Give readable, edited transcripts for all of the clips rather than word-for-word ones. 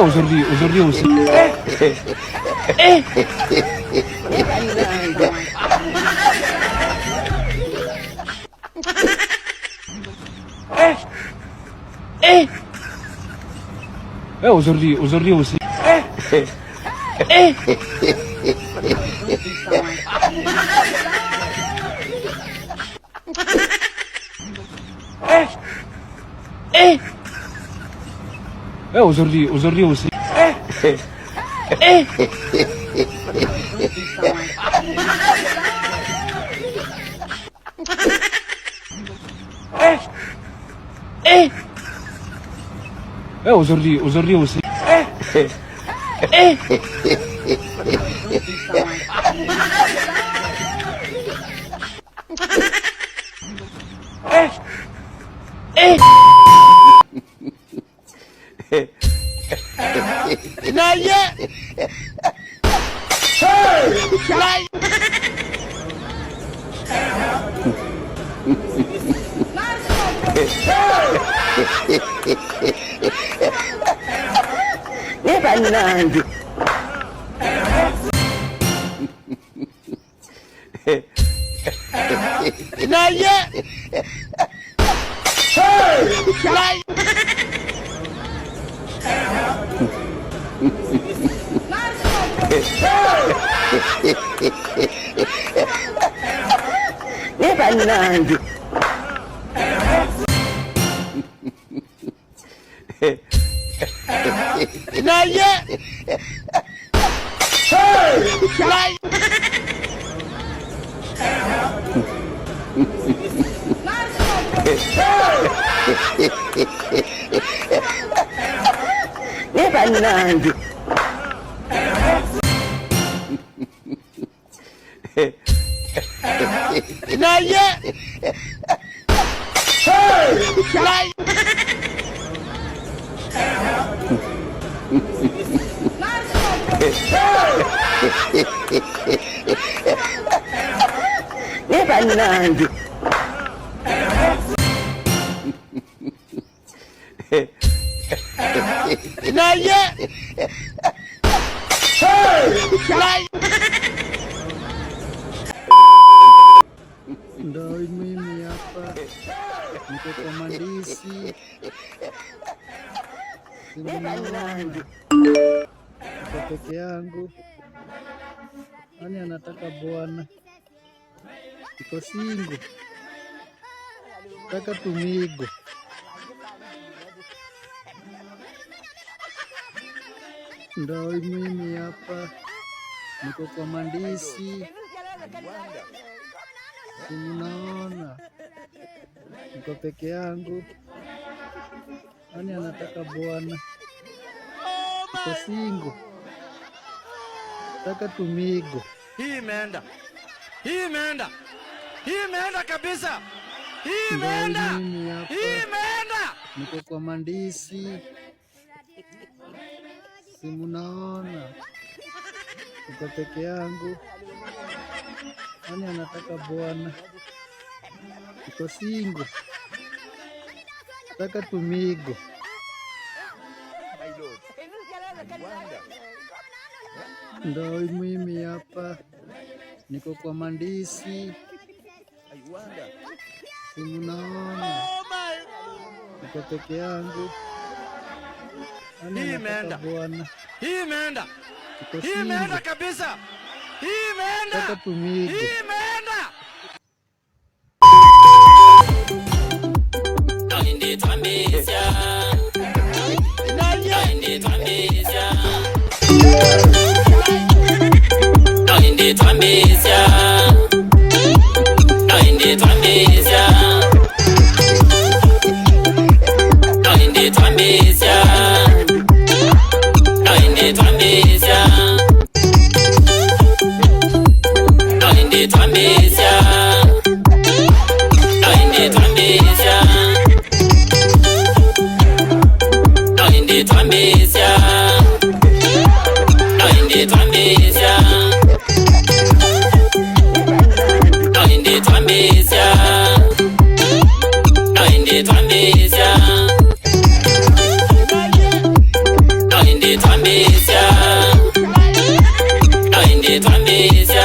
aujourd'hui aussi. Aujourd'hui aussi. Aujourd'hui aussi. Aujourd'hui aussi. Ndio mimi hapa niko kwa mandisi, niko peke yangu, nani anataka bwana, niko single, nataka tumigo. Ndio mimi hapa niko kwa mandisi, unaona, niko peke yangu, nani anataka bwana, niko single, nataka tumigo. Hii imeenda kabisa, hii imeenda. Niko kwa mandisi, simu naona, niko peke yangu, nani anataka bwana, niko single, nataka tumigo. Ndio mimi hapa niko kwa mandisi, simu naona, niko peke yangu, nani anataka bwana, hii imeenda kabisa, hii imeenda, nataka tumigo. twambezya noinde twambezya noinde twambezya noinde twambezya noinde twambezya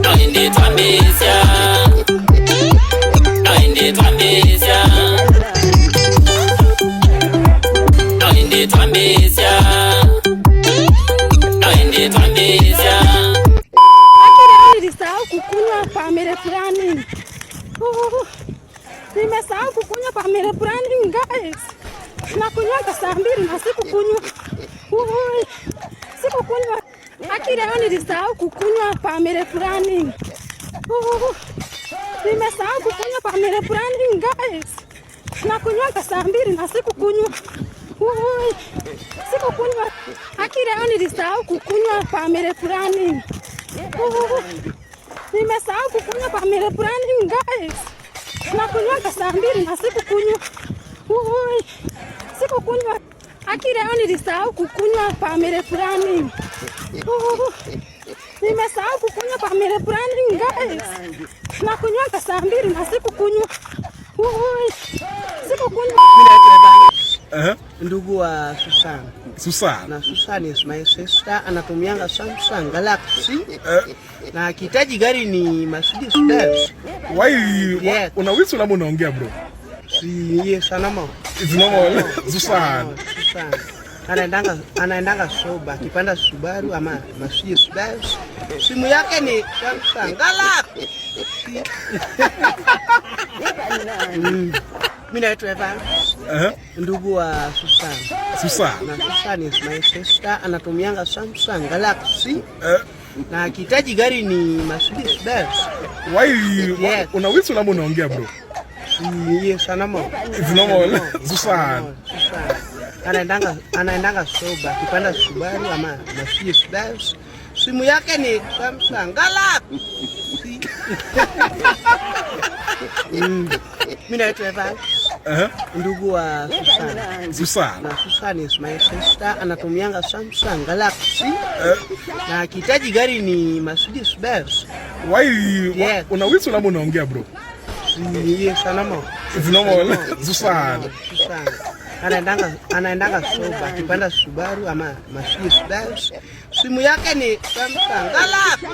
noinde twambezya noinde twambezya noinde twambezya noinde twambezya. Nilisahau kukunywa pamele fulani. Nimesahau kukunywa pamele fulani guys. Nakunywa saa 2 na sikukunywa. Sikukunywa. Leo nilisahau kukunywa pamele fulani. Nimesahau kukunywa pamele fulani guys. Nakunywa saa 2 na sikukunywa. Sikukunywa. Leo nilisahau kukunywa pamele fulani. Nimesahau kukunywa pamele fulani guys. Nakunywa saa 2 na sikukunywa. Sikukunywa. Leo nilisahau kukunywa pamele fulani. Nimesahau kukunywa pamele fulani guys. Nakunywa saa 2 na sikukunywa. Sikukunywa. Ndugu wa Susan. Susan. Na Susan is my sister, anatumianga Samsung Galaxy. Na kitaji gari ni Mercedes Benz. Why? Yeah. Unaweza na unaongea bro? Si yes normal. It's normal. Susan. Susan. Anaendanga soba, akipanda Subaru ama Mercedes Benz. Simu yake ni Samsung Galaxy. Mimi naitwa Evan. Ndugu wa Susan. Susan. Na Susan is my sister, anatumianga Samsung Galaxy. Na kitaji gari ni Mercedes Benz. Why? Yeah. Unaweza na unaongea bro? Yes, normal. It's normal. Susan. Anaendanga soba, akipanda Subaru ama Mercedes Benz. Simu yake ni Samsung Galaxy. Mimi naitwa Evan. Ndugu wa Susan. Susan. Na Susan is my sister, anatumianga Samsung Galaxy. Na kitaji gari ni Mercedes Benz. Why? Yeah. Unaweza na unaongea bro? Yes, normal. It's normal. Susan. Anaendanga soba, akipanda Subaru ama Mercedes Benz. Simu yake ni Samsung Galaxy.